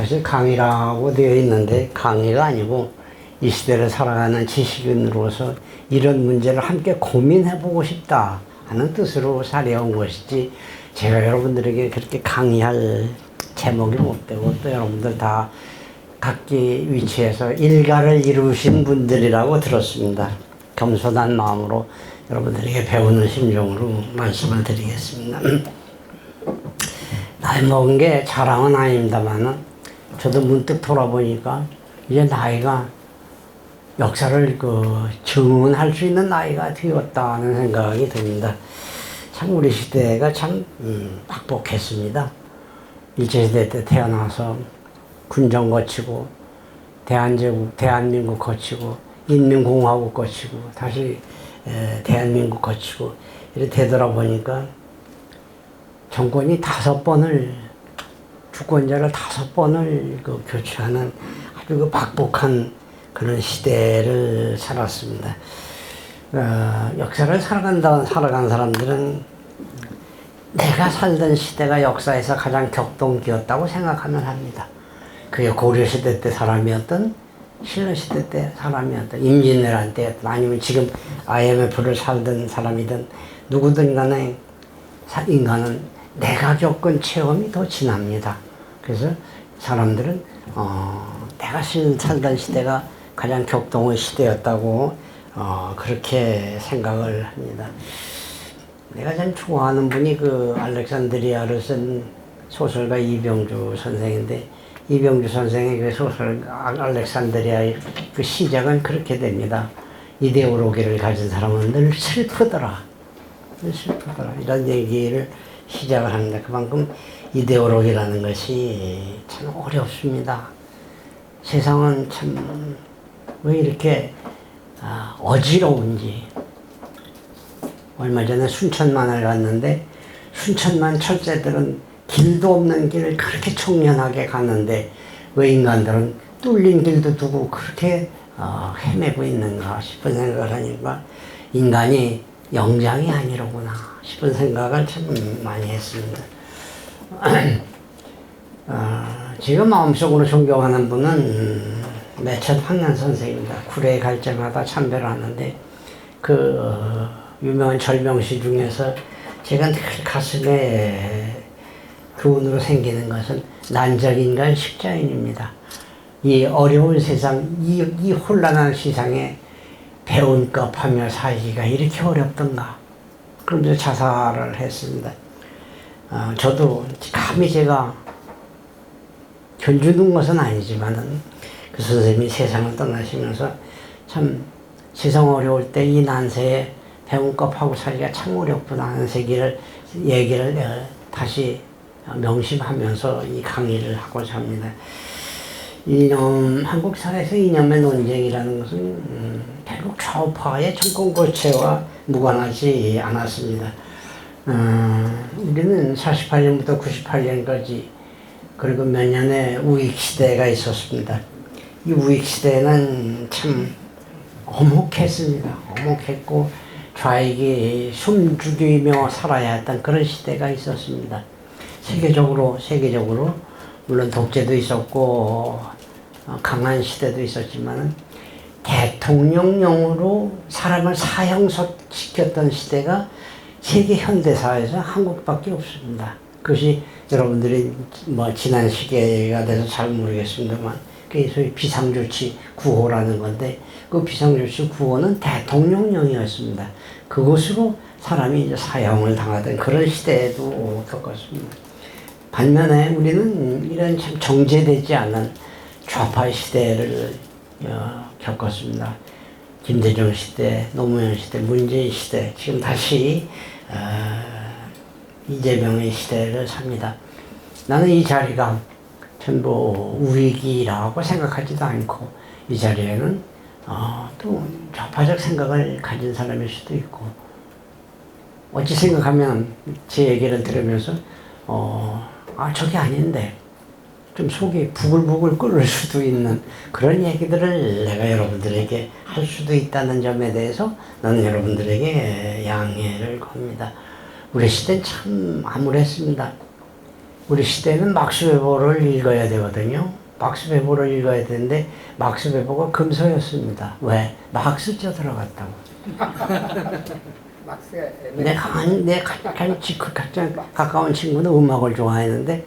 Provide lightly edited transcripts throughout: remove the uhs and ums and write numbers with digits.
사실 강의라고 되어 있는데 강의가 아니고 이 시대를 살아가는 지식인으로서 이런 문제를 함께 고민해보고 싶다 하는 뜻으로 사려온 것이지, 제가 여러분들에게 그렇게 강의할 제목이 못 되고, 또 여러분들 다 각기 위치에서 일가를 이루신 분들이라고 들었습니다. 겸손한 마음으로 여러분들에게 배우는 심정으로 말씀을 드리겠습니다. 나이 먹은 게 자랑은 아닙니다만, 저도 문득 돌아보니까 이제 나이가 역사를 증언할 수 있는 나이가 되었다는 생각이 듭니다. 참 우리 시대가 참 빡복했습니다. 일제시대 때 태어나서 군정 거치고 대한민국 거치고 인민공화국 거치고 다시 대한민국 거치고 이렇게 되돌아보니까 정권이 5번을, 주권자를 5번을 교체하는 아주 박복한 그런 시대를 살았습니다. 역사를 살아간 사람들은 내가 살던 시대가 역사에서 가장 격동기였다고 생각하면 합니다. 그게 고려시대 때 사람이었던, 신라시대 때 사람이었던, 임진왜란 때였던, 아니면 지금 IMF를 살던 사람이든 누구든 간에 인간은 내가 겪은 체험이 더 진합니다. 그래서 사람들은 내가 살던 시대가 가장 격동의 시대였다고 그렇게 생각을 합니다. 내가 참 좋아하는 분이 알렉산드리아를 쓴 소설가 이병주 선생인데, 이병주 선생의 그 소설 알렉산드리아의 그 시작은 그렇게 됩니다. 이데올로기를 가진 사람은 늘 슬프더라. 늘 슬프더라. 이런 얘기를 시작을 합니다. 그만큼 이데올로기라는 것이 참 어렵습니다. 세상은 참 왜 이렇게 어지러운지. 얼마 전에 순천만을 갔는데, 순천만 철새들은 길도 없는 길을 그렇게 청련하게 가는데 왜 인간들은 뚫린 길도 두고 그렇게 헤매고 있는가 싶은 생각을 하니까, 인간이 영장이 아니로구나 싶은 생각을 참 많이 했습니다. 지금 마음속으로 존경하는 분은 매천 황년 선생입니다. 구례에 갈 때마다 참배를 하는데, 유명한 절명시 중에서 제가 늘 가슴에 교훈으로 생기는 것은 난적인간 십자인입니다. 이 어려운 세상, 이 혼란한 세상에 배운 값하며 살기가 이렇게 어렵던가. 그러면서 자살을 했습니다. 저도 감히 제가 견주는 것은 아니지만은, 그 선생님이 세상을 떠나시면서 참 세상 어려울 때 이 난세에 배운 값하고 살기가 참 어렵구나 하는 얘기를 다시 명심하면서 이 강의를 하고자 합니다. 한국 사회에서 이념의 논쟁이라는 것은 결국 좌우파의 정권 교체와 무관하지 않았습니다. 우리는 48년부터 98년까지 그리고 몇 년의 우익 시대가 있었습니다. 이 우익 시대는 참 엄혹했습니다. 엄혹했고 좌익이 숨죽이며 살아야 했던 그런 시대가 있었습니다. 세계적으로 물론 독재도 있었고 강한 시대도 있었지만 대통령령으로 사람을 사형시켰던 시대가 세계 현대사에서 한국밖에 없습니다. 그것이 여러분들이 지난 시기가 돼서 잘 모르겠습니다만, 그게 소위 비상조치 9호라는 건데, 그 비상조치 9호는 대통령령이었습니다. 그것으로 사람이 이제 사형을 당하던 그런 시대에도 겪었습니다. 반면에 우리는 이런 참 정제되지 않은 좌파 시대를 겪었습니다. 김대중 시대, 노무현 시대, 문재인 시대, 지금 다시 이재명의 시대를 삽니다. 나는 이 자리가 전부 우익이라고 생각하지도 않고, 이 자리에는 또 좌파적 생각을 가진 사람일 수도 있고, 어찌 생각하면 제 얘기를 들으면서 저게 아닌데 좀 속이 부글부글 끓을 수도 있는 그런 얘기들을 내가 여러분들에게 할 수도 있다는 점에 대해서 나는 여러분들에게 양해를 겁니다. 우리 시대는 참 암울했습니다. 우리 시대는 막스 웨버를 읽어야 되거든요. 막스 웨버를 읽어야 되는데 막스 웨버가 금서였습니다. 왜? 막스자 들어갔다고. 내 가장 가까운 친구는 음악을 좋아했는데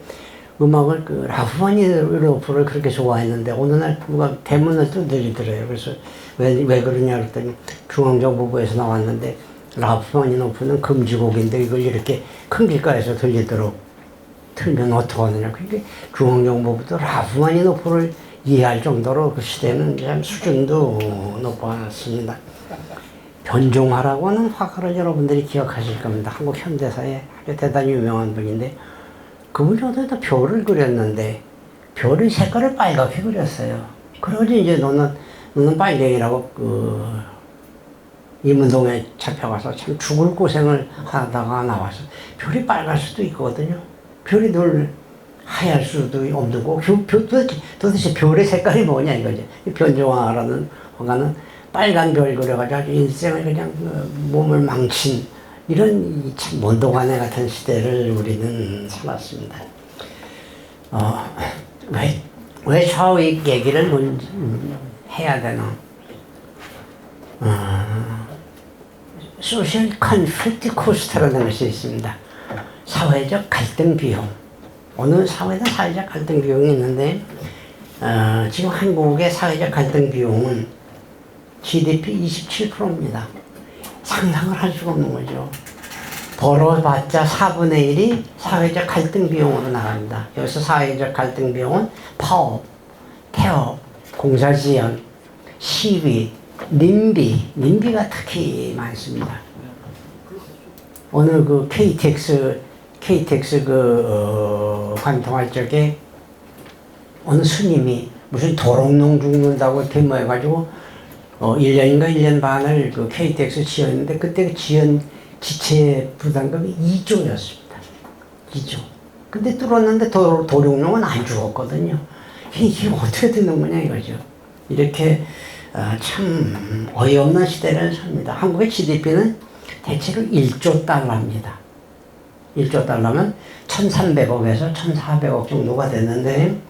음악을 그 라흐마니노프를 그렇게 좋아했는데 어느 날 누가 대문을 두드리더래요. 그래서 왜 그러냐 그랬더니 중앙정보부에서 나왔는데 라흐마니노프는 금지곡인데 이걸 이렇게 큰 길가에서 들리도록 틀면 어떡하느냐. 그게 중앙정보부도 라흐마니노프를 이해할 정도로 그 시대는 참 수준도 높았습니다. 변종화라고 하는 화가를 여러분들이 기억하실 겁니다. 한국 현대사에 아주 대단히 유명한 분인데 그분이 어디다 별을 그렸는데 별의 색깔을 빨갛게 그렸어요. 그러지 이제 너는 빨갱이라고 이문동에 잡혀가서 참 죽을 고생을 하다가 나와서 별이 빨갈 수도 있거든요. 별이 늘 하얄 수도 없는 거고 도대체 별의 색깔이 뭐냐 이거죠. 변종화라는 화가는 빨간 별 그려가지고 아주 인생을 그냥 몸을 망친 이런 참 mondogane 같은 시대를 우리는 살았습니다. 왜 샤오익 얘기를 해야 되나? 소셜 컨플릭트 코스트라는 것이 있습니다. 사회적 갈등 비용. 어느 사회든 사회적 갈등 비용이 있는데 지금 한국의 사회적 갈등 비용은 GDP 27%입니다. 상상을 할 수가 없는 거죠. 벌어봤자 4분의 1이 사회적 갈등 비용으로 나갑니다. 여기서 사회적 갈등 비용은 파업, 폐업, 공사지연, 시위, 님비가 특히 많습니다. 오늘 그 KTX 관통할 적에 어느 스님이 무슨 도롱뇽 죽는다고 데모해가지고 1년인가 1년 반을 그 KTX 지었는데 그때 그 지체 부담금이 2조였습니다. 2조. 근데 뚫었는데 도룡뇽은 안 죽었거든요. 이게 어떻게 되는 거냐 이거죠. 이렇게 참 어이없는 시대를 삽니다. 한국의 GDP는 대체로 1조 달러입니다. 1조 달러면 1,300억에서 1,400억 정도가 됐는데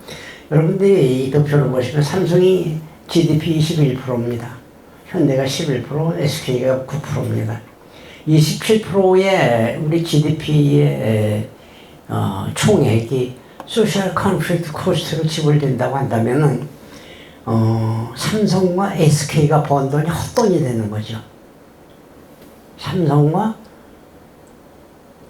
여러분들이 이 득표를 보시면 삼성이 GDP 21%입니다. 현대가 11%, SK가 9%입니다. 27%의 우리 GDP의 총액이 소셜 컨플릭트 코스트로 지불된다고 한다면은 삼성과 SK가 번 돈이 헛돈이 되는 거죠. 삼성과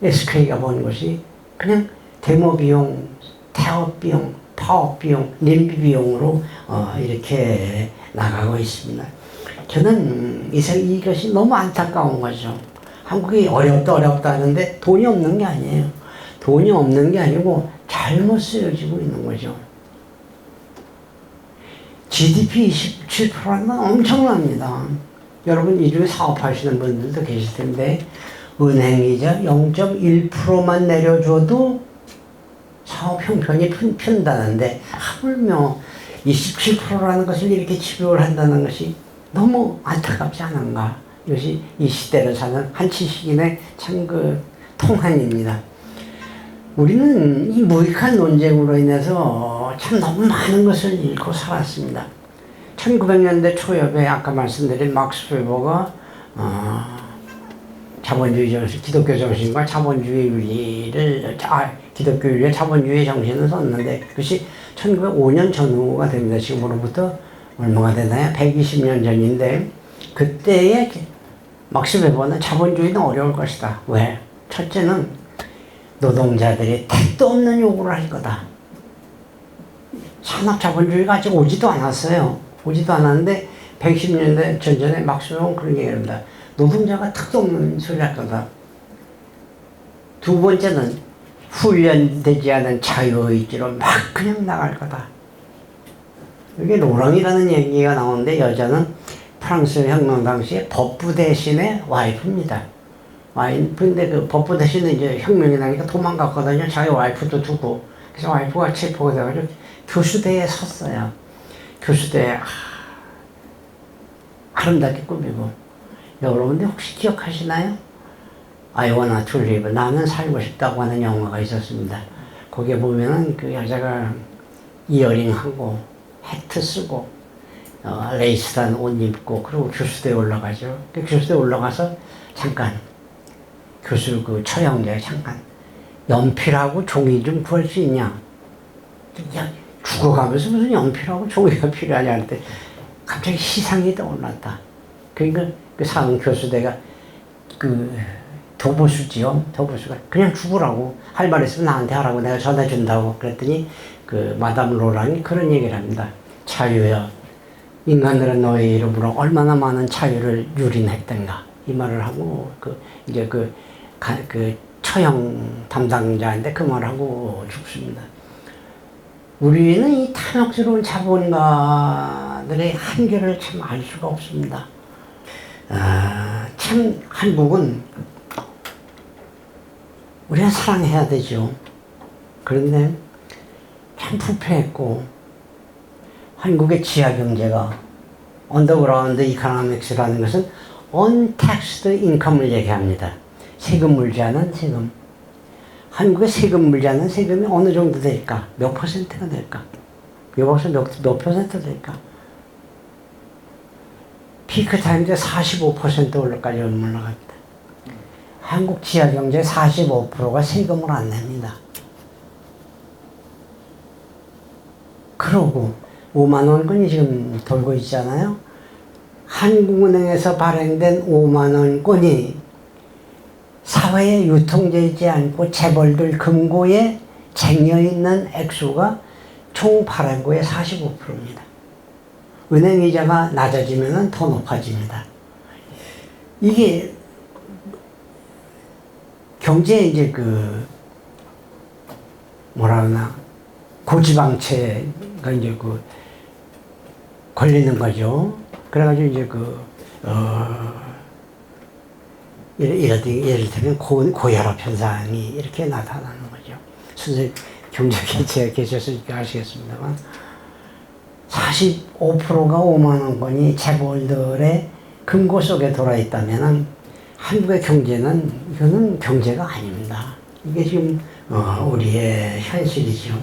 SK가 번 것이 그냥 데모 비용, 태업 비용, 파업 비용, 님비 비용으로 이렇게 나가고 있습니다. 저는 이것이 너무 안타까운 거죠. 한국이 어렵다 하는데 돈이 없는 게 아니에요. 돈이 없는 게 아니고 잘못 쓰여지고 있는 거죠. GDP 27%는 건 엄청납니다. 여러분 이 중에 사업하시는 분들도 계실 텐데 은행이자 0.1%만 내려줘도 사업 형편이 편다는데 하물며 27%라는 것을 이렇게 집요를 한다는 것이 너무 안타깝지 않은가. 이것이 이 시대를 사는 한치식인의 참 통한입니다. 우리는 이 무익한 논쟁으로 인해서 참 너무 많은 것을 잃고 살았습니다. 1900년대 초엽에 아까 말씀드린 막스 웨버가 자본주의 정신, 기독교 정신과 자본주의를 기독교의 자본주의 정신을 썼는데 그것이 1905년 전후가 됩니다. 지금으로부터 얼마가 되나요? 120년 전인데 그때의 막스 웨버는 자본주의는 어려울 것이다. 왜? 첫째는 노동자들이 택도 없는 요구를 할 거다. 산업 자본주의가 아직 오지도 않았어요. 오지도 않았는데 110년대 전전에 막스 웨버는 그런 얘기를 합니다. 노동자가 택도 없는 소리 할 거다. 두 번째는 훈련되지 않은 자유의지로 막 그냥 나갈 거다. 이게 로랑이라는 얘기가 나오는데 여자는 프랑스 혁명 당시에 법부 대신에 와이프입니다. 근데 그 법부 대신에 이제 혁명이 나니까 도망갔거든요. 자기 와이프도 두고. 그래서 와이프가 체포가 돼가지고 교수대에 섰어요. 교수대에 아름답게 꾸미고. 여러분들 혹시 기억하시나요? I wanna to live. 나는 살고 싶다고 하는 영화가 있었습니다. 거기에 보면은 그 여자가 이어링하고 해트 쓰고 레이스단 옷 입고 그리고 교수대에 올라가죠. 그 교수대에 올라가서 잠깐 교수 그 처형제 잠깐 연필하고 종이 좀 구할 수 있냐? 야, 죽어가면서 무슨 연필하고 종이가 필요하냐 할때 갑자기 시상이 떠올랐다. 그러니까 그 사은 교수대가 그 도보수지요. 도보수가 그냥 죽으라고 할 말 있으면 나한테 하라고 내가 전해준다고 그랬더니 그 마담 로랑이 그런 얘기를 합니다. 자유야. 인간들은 너의 이름으로 얼마나 많은 자유를 유린했던가 이 말을 하고 이제 그 처형 담당자인데 그 말을 하고 죽습니다. 우리는 이 탐욕스러운 자본가들의 한계를 참 알 수가 없습니다. 참 한국은 우리가 사랑해야 되죠. 그런데 참 부패했고 한국의 지하 경제가 언더그라운드 이코노믹스라는 것은 untaxed income을 얘기합니다. 세금 물지 않은 세금. 한국의 세금 물지 않은 세금이 어느 정도 될까? 몇 퍼센트가 될까? 여기서 몇 퍼센트 될까? 피크 타임 때 45% 올라까지 올라갑니다. 한국 지하 경제 45%가 세금을 안 냅니다. 그러고 5만 원권이 지금 돌고 있잖아요. 한국은행에서 발행된 5만 원권이 사회에 유통되지 않고 재벌들 금고에 쟁여있는 액수가 총 발행고의 45%입니다. 은행 이자가 낮아지면 더 높아집니다. 이게 경제에 이제 뭐라 그러나 고지방채가 이제 걸리는 거죠. 그래가지고 이제 예를 들면 고혈압 현상이 이렇게 나타나는 거죠. 선생님 경제계시에 계셨으니까 아시겠습니다만 45%가 5만 원권이 재벌들의 금고 속에 돌아있다면 한국의 경제는 이거는 경제가 아닙니다. 이게 지금 우리의 현실이죠.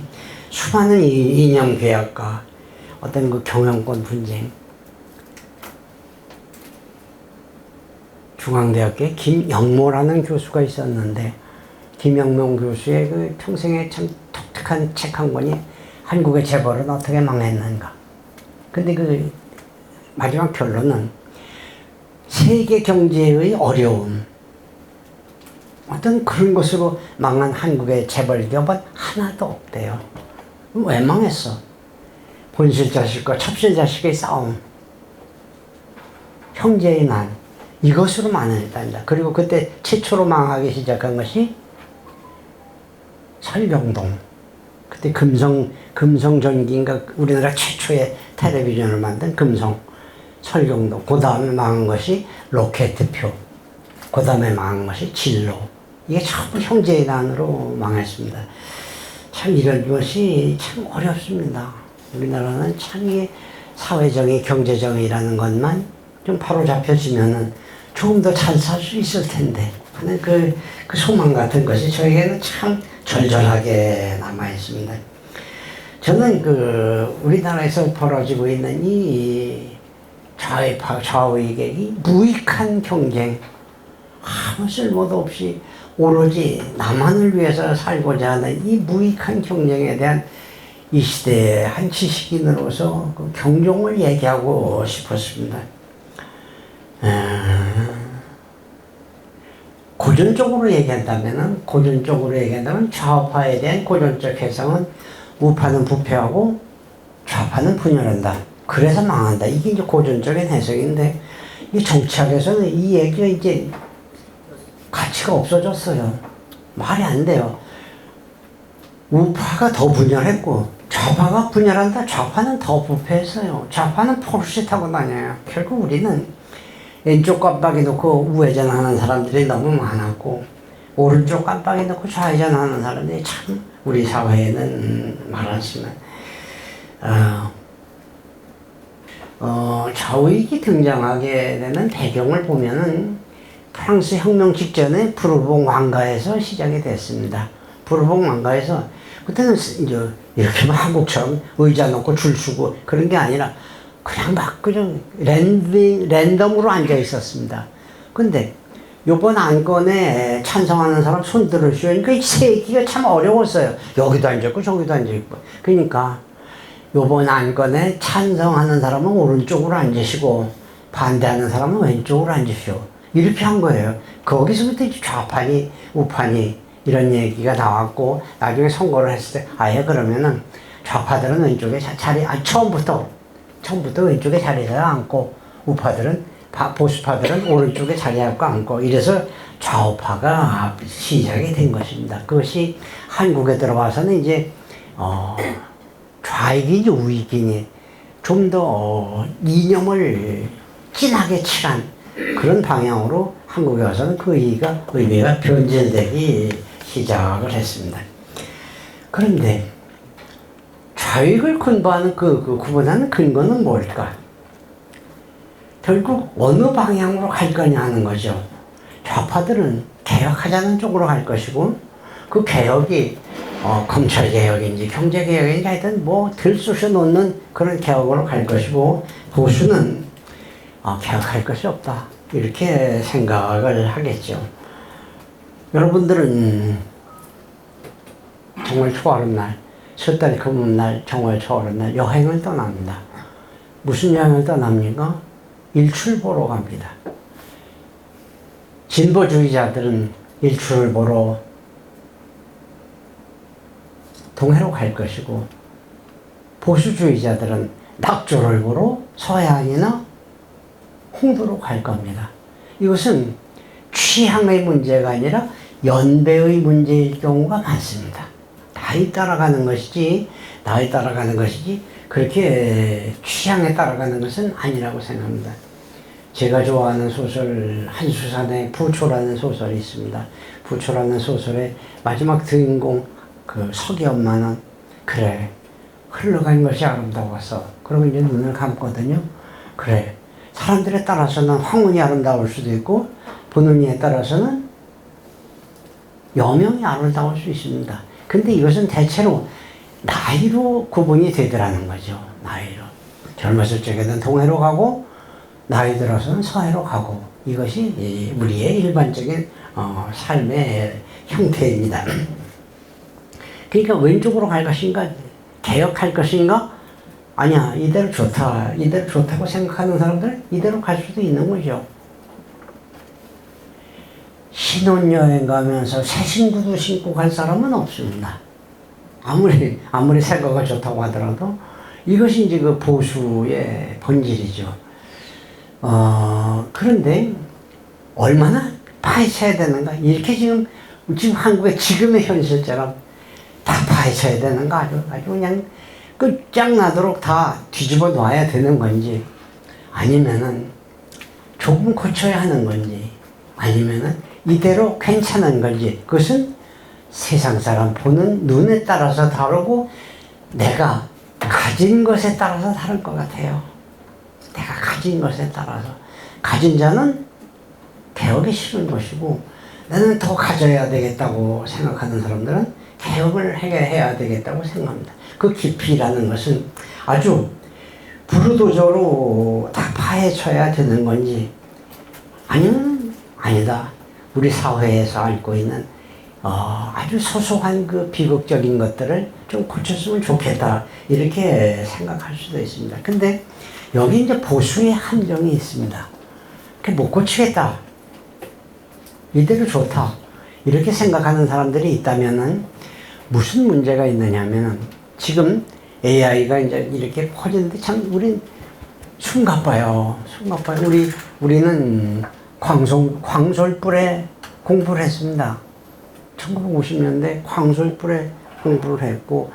수많은 이념 계약과 어떤 그 경영권 분쟁. 중앙대학교에 김영모라는 교수가 있었는데 김영모 교수의 그 평생에 참 독특한 책 한 권이 한국의 재벌은 어떻게 망했는가. 근데 그 마지막 결론은 세계 경제의 어려움, 어떤 그런 것으로 망한 한국의 재벌 기업은 하나도 없대요. 왜 망했어? 본실 자식과 첩실 자식의 싸움, 형제의 난, 이것으로 망했답니다. 그리고 그때 최초로 망하기 시작한 것이 설경동. 그때 금성전기인가 우리나라 최초의 텔레비전을 만든 금성, 설경동. 그 다음에 망한 것이 로켓표. 그 다음에 망한 것이 진로. 이게 전부 형제의 난으로 망했습니다. 참 이런 것이 참 어렵습니다. 우리나라는 참 이게 사회정의, 경제정의라는 것만 좀 바로 잡혀지면은 조금 더 잘 살 수 있을 텐데. 근데 그 소망 같은 것이 저에게는 참 절절하게 남아 있습니다. 저는 우리나라에서 벌어지고 있는 이 좌회파, 좌우익의 무익한 경쟁, 아무 쓸모도 없이 오로지 나만을 위해서 살고자 하는 이 무익한 경쟁에 대한 이 시대의 한 지식인으로서 그 경종을 얘기하고 싶었습니다. 고전적으로 얘기한다면 좌파에 대한 고전적 해석은 우파는 부패하고 좌파는 분열한다. 그래서 망한다. 이게 이제 고전적인 해석인데, 이 정치학에서는 이 얘기가 이제 가치가 없어졌어요. 말이 안 돼요. 우파가 더 분열했고, 좌파가 분열한다. 좌파는 더 부패했어요. 좌파는 포르쉐 타고 다녀요. 결국 우리는 왼쪽 깜빡이 놓고 우회전하는 사람들이 너무 많았고, 오른쪽 깜빡이 놓고 좌회전하는 사람들이 참 우리 사회에는 많았지만, 좌우익이 등장하게 되는 배경을 보면은 프랑스 혁명 직전에 부르봉 왕가에서 시작이 됐습니다. 부르봉 왕가에서 그때는 이제 이렇게 막 한국처럼 의자 놓고 줄 서고 그런 게 아니라 그냥 막 그냥 랜덤으로 앉아 있었습니다. 근데 요번 안건에 찬성하는 사람 손 들으시오. 그러니까 세기가 참 어려웠어요. 여기도 앉았고 저기도 앉아있고. 그러니까 요번 안건에 찬성하는 사람은 오른쪽으로 앉으시고 반대하는 사람은 왼쪽으로 앉으시오. 이렇게 한 거예요. 거기서부터 좌판이 우판이 이런 얘기가 나왔고 나중에 선거를 했을 때 아예 그러면은 좌파들은 왼쪽에 처음부터 왼쪽에 자리에 앉고 우파들은 보수파들은 오른쪽에 자리하고 앉고 이래서 좌우파가 시작이 된 것입니다. 그것이 한국에 들어와서는 이제 좌익이니 우익이니 좀 더 이념을 진하게 칠한 그런 방향으로 한국에 와서는 그 의미가 변질되기 시작을 했습니다. 그런데 좌익을 구분하는 구분하는 근거는 뭘까? 결국 어느 방향으로 갈 거냐 하는 거죠. 좌파들은 개혁하자는 쪽으로 갈 것이고 그 개혁이 검찰개혁인지 경제개혁인지 하여튼 뭐 들쑤셔 놓는 그런 개혁으로 갈 것이고 보수는 개혁할 것이 없다 이렇게 생각을 하겠죠. 여러분들은 정월 초하룻날 섣달 금음날 정월 초하룻날 여행을 떠납니다. 무슨 여행을 떠납니까? 일출 보러 갑니다. 진보주의자들은 일출을 보러 동해로 갈 것이고 보수주의자들은 낙조를 보러 서해안이나 홍도로 갈 겁니다. 이것은 취향의 문제가 아니라 연배의 문제일 경우가 많습니다. 나이 따라가는 것이지 그렇게 취향에 따라가는 것은 아니라고 생각합니다. 제가 좋아하는 소설 한수산의 부초라는 소설이 있습니다. 부초라는 소설의 마지막 주인공 그 석이 엄마는 그래 흘러간 것이 아름다웠어. 그러고 이제 눈을 감거든요. 그래 사람들에 따라서는 황혼이 아름다울 수도 있고 보는 이에 따라서는 여명이 아름다울 수 있습니다. 근데 이것은 대체로 나이로 구분이 되더라는 거죠. 나이로. 젊었을 적에는 동해로 가고 나이 들어서는 서해로 가고 이것이 우리의 일반적인 삶의 형태입니다. 그러니까 왼쪽으로 갈 것인가 개혁할 것인가 아니야 이대로 좋다고 생각하는 사람들은 이대로 갈 수도 있는 거죠. 신혼여행 가면서 새 신구도 신고 갈 사람은 없습니다. 아무리 새 거가 좋다고 하더라도 이것이 이제 그 보수의 본질이죠. 그런데 얼마나 파헤쳐야 되는가? 이렇게 지금 한국의 지금의 현실처럼 다 파헤쳐야 되는가? 아주 그냥 끝장나도록 다 뒤집어 놔야 되는 건지 아니면은 조금 고쳐야 하는 건지 아니면은 이대로 괜찮은 건지 그것은 세상 사람 보는 눈에 따라서 다르고 내가 가진 것에 따라서 다를 것 같아요. 내가 가진 것에 따라서 가진 자는 개혁이 싫은 것이고 나는 더 가져야 되겠다고 생각하는 사람들은 개혁을 해야 되겠다고 생각합니다. 그 깊이라는 것은 아주 불도저로 다 파헤쳐야 되는 건지 아니면 아니다. 우리 사회에서 앓고 있는 아주 소소한 그 비극적인 것들을 좀 고쳤으면 좋겠다 이렇게 생각할 수도 있습니다. 근데 여기 이제 보수의 함정이 있습니다. 못 고치겠다. 이대로 좋다. 이렇게 생각하는 사람들이 있다면은 무슨 문제가 있느냐면은 지금 AI가 이제 이렇게 퍼지는데 참 우린 숨가빠요. 우리는 광솔불에 공부를 했습니다. 1950년대 광솔불에 공부를 했고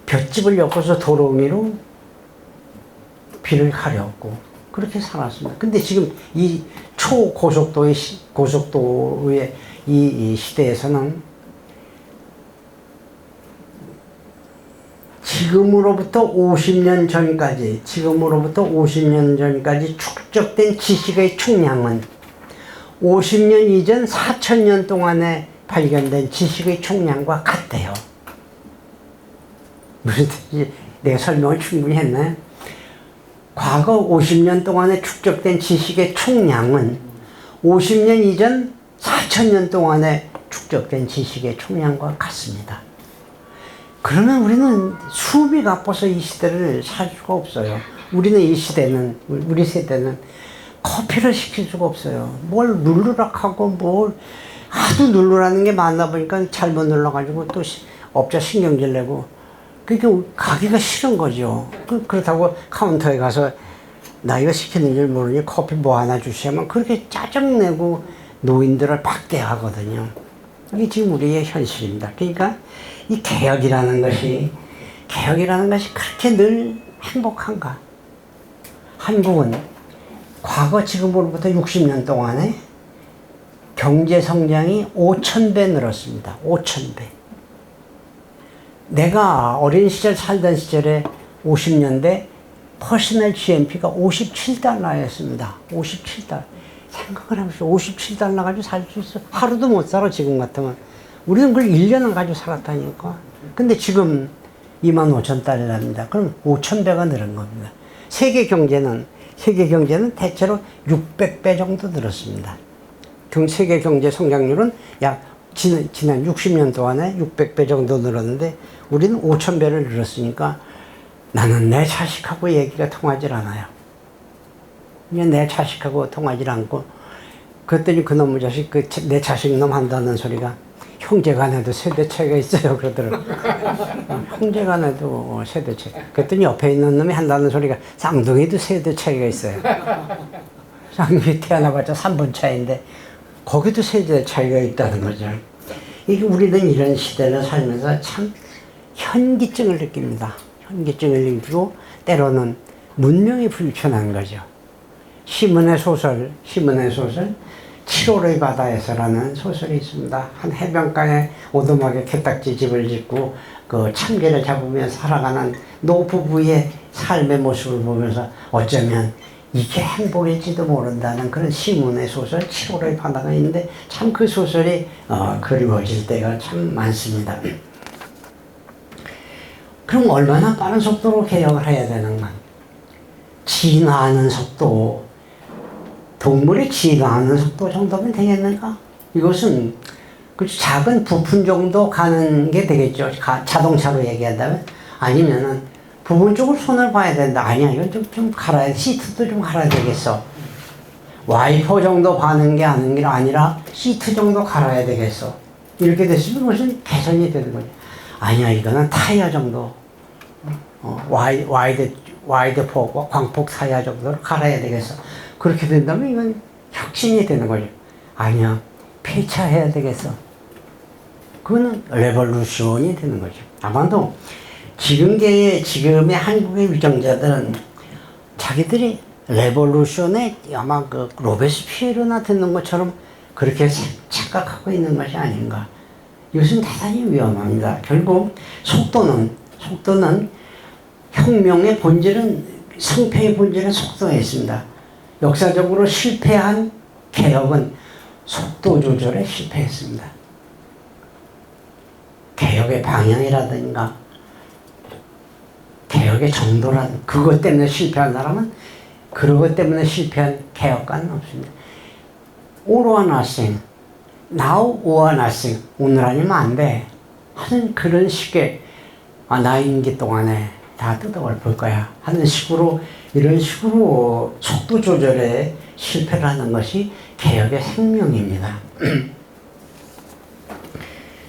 볏짚을 엮어서 도롱이로 비를 가렸고 그렇게 살았습니다. 근데 지금 이 초고속도의 이 시대에서는 지금으로부터 50년 전까지 축적된 지식의 총량은 50년 이전 4,000년 동안에 발견된 지식의 총량과 같대요. 무슨 뜻인지 내가 설명을 충분히 했나요? 과거 50년 동안에 축적된 지식의 총량은 50년 이전 4,000년 동안에 축적된 지식의 총량과 같습니다. 그러면 우리는 수업이 바빠서 이 시대를 살 수가 없어요. 우리는 이 시대는, 우리 세대는 커피를 시킬 수가 없어요. 뭘 누르락하고 뭘 하도 누르라는 게 많나 보니까 잘못 눌러가지고 또 업자 신경질 내고 그러니까 가기가 싫은 거죠. 그렇다고 카운터에 가서 나 이거 시키는 줄 모르니 커피 뭐 하나 주시면 그렇게 짜증내고 노인들을 박대하거든요. 이게 지금 우리의 현실입니다. 그러니까 이 개혁이라는 것이 그렇게 늘 행복한가? 한국은 과거 지금으로부터 60년 동안에 경제 성장이 5,000배 늘었습니다. 5,000배. 내가 어린 시절 살던 시절에 50년대 퍼스널 GNP가 57달러였습니다. 57달러. 생각을 해보세요. 57달러 가지고 살 수 있어. 하루도 못 살아, 지금 같으면. 우리는 그걸 1년을 가지고 살았다니까. 근데 지금 25,000달러입니다. 그럼 5,000배가 늘은 겁니다. 세계 경제는 대체로 600배 정도 늘었습니다. 세계 경제 성장률은 약 지난 60년 동안에 600배 정도 늘었는데 우리는 5,000배를 늘었으니까 나는 내 자식하고 얘기가 통하질 않아요. 그냥 내 자식하고 통하질 않고 그랬더니 그놈의 자식, 내 자식 놈 한다는 소리가 형제간에도 세대 차이가 있어요 그러더라고요. 형제간에도 세대 차이. 그랬더니 옆에 있는 놈이 한다는 소리가 쌍둥이도 세대 차이가 있어요. 쌍둥이 태어나봤자 3분 차이인데 거기도 세대 차이가 있다는 거죠. 이게 우리는 이런 시대를 살면서 참 현기증을 느낍니다. 현기증을 느끼고 때로는 문명이 불편한 거죠. 시문의 소설 7월의 바다에서라는 소설이 있습니다. 한 해변가에 오두막에 개딱지 집을 짓고 그 참개를 잡으며 살아가는 노부부의 삶의 모습을 보면서 어쩌면 이게 행복일지도 모른다는 그런 시문의 소설 7월의 바다가 있는데 참 그 소설이 그리워질 때가 참 많습니다. 그럼 얼마나 빠른 속도로 개혁을 해야 되는가? 진화하는 속도, 동물이 진화하는 속도 정도면 되겠는가? 이것은 작은 부품 정도 가는 게 되겠죠. 자동차로 얘기한다면. 아니면은 부분 쪽으로 손을 봐야 된다. 아니야, 이건 좀 갈아야 돼. 시트도 좀 갈아야 되겠어. 와이퍼 정도 가는 게 아니라 시트 정도 갈아야 되겠어. 이렇게 됐으면 무슨 개선이 되는 거죠. 아니야, 이거는 타이어 정도. 와이드 폭과 광폭 타이어 정도를 갈아야 되겠어. 그렇게 된다면 이건 혁신이 되는 거죠. 아니야, 폐차해야 되겠어. 그거는 레볼루션이 되는 거죠. 아마도 지금의 한국의 위정자들은 자기들이 레볼루션에 아마 그 로베스피에르나 듣는 것처럼 그렇게 착각하고 있는 것이 아닌가. 이것은 대단히 위험합니다. 결국 속도는 혁명의 본질은, 승패의 본질은 속도에 있습니다. 역사적으로 실패한 개혁은 속도 조절에 실패했습니다. 개혁의 방향이라든가 개혁의 정도라든가 그것 때문에 실패한 사람은 그것 때문에 실패한 개혁가는 없습니다. All or nothing, now or nothing, 오늘 아니면 안 돼 하는 그런 식의 나 임기 동안에 다 뜯어볼 거야 하는 식으로, 이런 식으로 속도 조절에 실패를 하는 것이 개혁의 생명입니다.